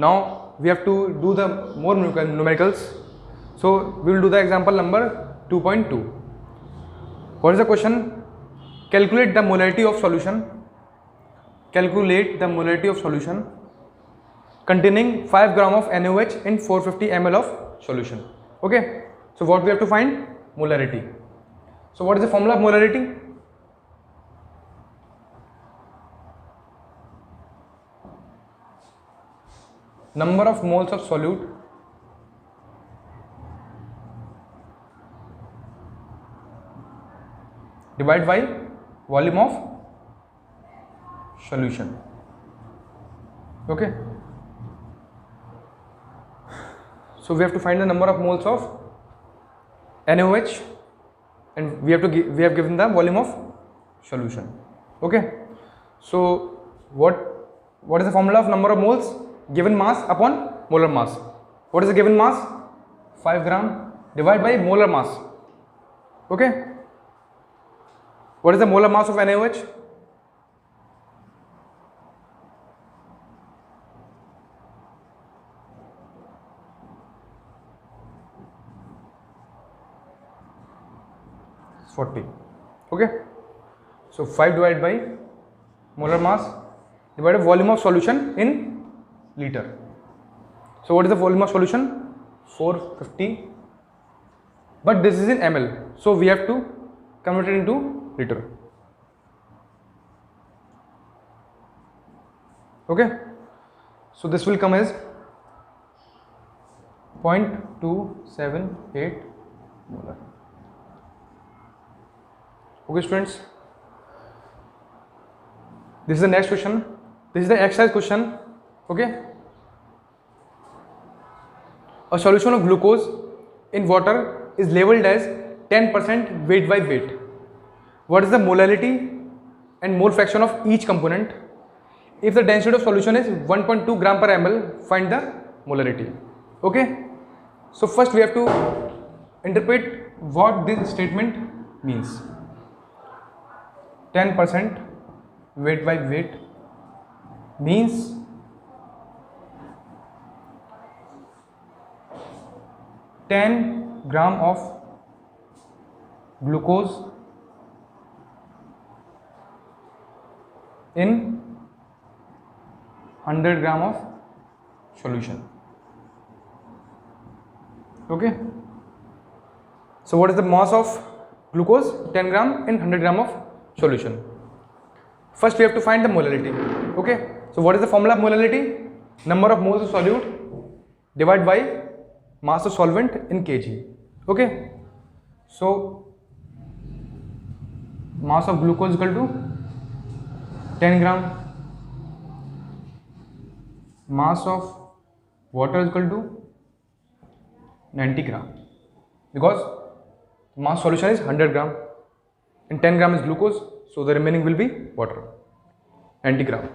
Now we have to do the more numericals. So we will do the example number 2.2. What is the question? Calculate the molarity of solution. Calculate the molarity of solution containing 5 gram of NaOH in 450 ml of solution. Okay. So what we have to find? Molarity. So what is the formula of molarity? Number of moles of solute divided by volume of solution. Okay. So we have to find the number of moles of NaOH and we have given the volume of solution. Okay. So what is the formula of number of moles? Given mass upon molar mass. What is the given mass? 5 gram divided by molar mass. Okay. What is the molar mass of NaOH? It's 40. Okay. So 5 divided by molar mass divided by volume of solution in liter. So what is the volume of solution? 450, but this is in ml, so we have to convert it into liter. Okay. So this will come as 0.278 molar. Okay students, this is the next question. This is the exercise question. Okay. A solution of glucose in water is labeled as 10% weight by weight. What is the molality and mole fraction of each component? If the density of solution is 1.2 gram per ml, find the molarity. Okay. So first we have to interpret what this statement means. 10% weight by weight means gram of glucose in 100 gram of solution. Okay. So what is the mass of glucose? 10 gram in 100 gram of solution. First we have to find the molarity. Okay. So what is the formula of molarity? Number of moles of solute divided by mass of solvent in kg. Okay. So mass of glucose equal to 10 gram, mass of water is equal to 90 gram, because mass solution is 100 gram and 10 gram is glucose, so the remaining will be water, 90 gram.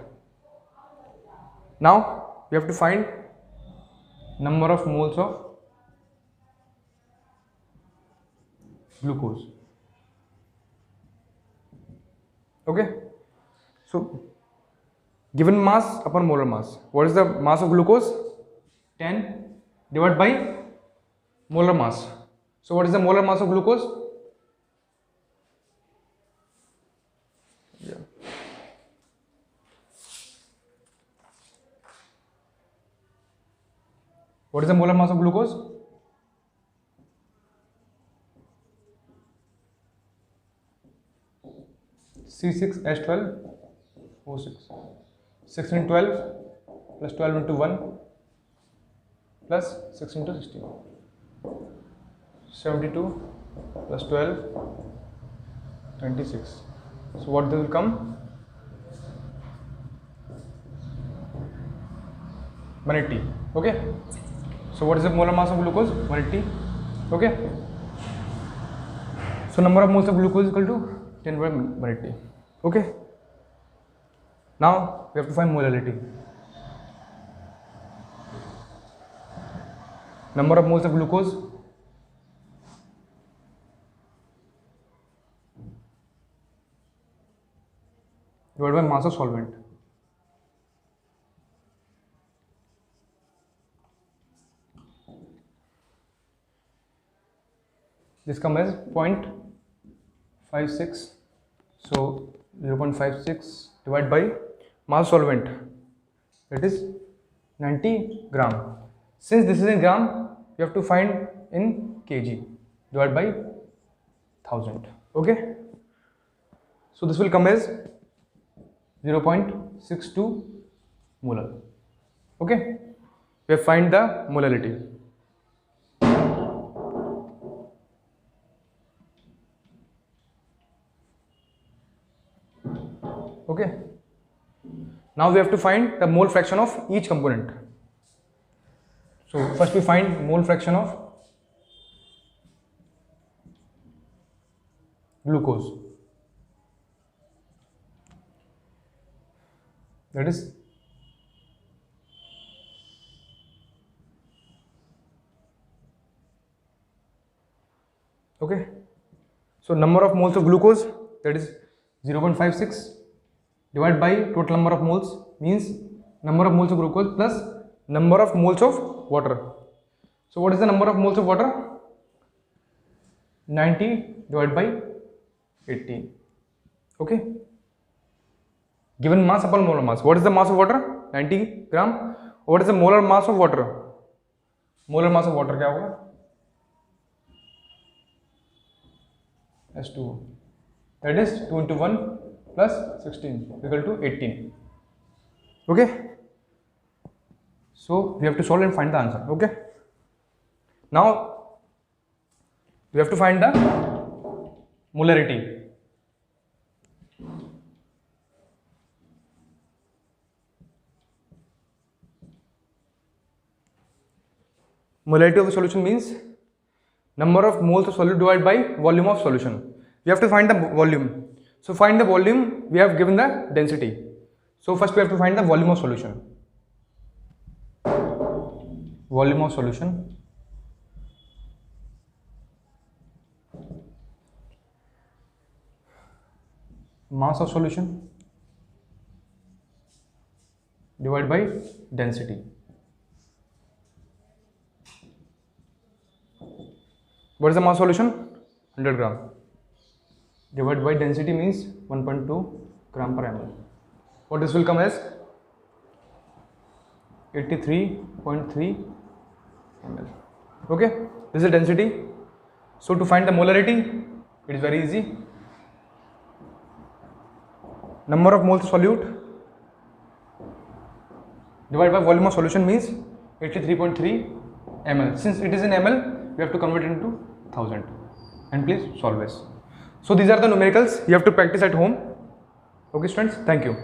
Now we have to find number of moles of glucose. Okay. So given mass upon molar mass, what is the mass of glucose? 10 divided by molar mass. So what is the molar mass of glucose? What is the molar mass of glucose? C6H12O6. 6 into 12 plus 12 into 1 plus 6 into 16. 72 plus 12, 26. So what this will come? 180. Okay. So what is the molar mass of glucose? 180. Okay. So number of moles of glucose is equal to 10 by 180. Okay. Now we have to find molality. Number of moles of glucose divided by mass of solvent. this comes as 0.56. So 0.56 divided by mass solvent, that is 90 gram. Since this is in gram, you have to find in kg divided by 1000. Okay. So this will come as 0.62 molar. Okay. We have find the molarity. Okay. Now we have to find the mole fraction of each component. So first we find mole fraction of glucose. That is okay. So number of moles of glucose, that is 0.56 divided by total number of moles, means number of moles of glucose plus number of moles of water. So what is the number of moles of water? 90 divided by 80. Okay. Given mass upon molar mass. What is the mass of water? 90 gram. What is the molar mass of water? Molar mass of water क्या होगा? S2. That is 2 into 1 plus 16 equal to 18. Okay. So we have to solve and find the answer. Okay. Now we have to find the molarity. Molarity of the solution means number of moles of solute divided by volume of solution. We have to find the volume. So find the volume, we have given the density. So first we have to find the volume of solution. Volume of solution. Mass of solution divided by density. What is the mass solution? 100 gram. Divided by density means 1.2 gram per ml. What this will come as? 83.3 ml. Okay, this is the density. So to find the molarity, it is very easy. Number of moles of solute divided by volume of solution means 83.3 ml. Since it is in ml, we have to convert it into 1000. And please solve this. So these are the numericals you have to practice at home. Okay students, thank you.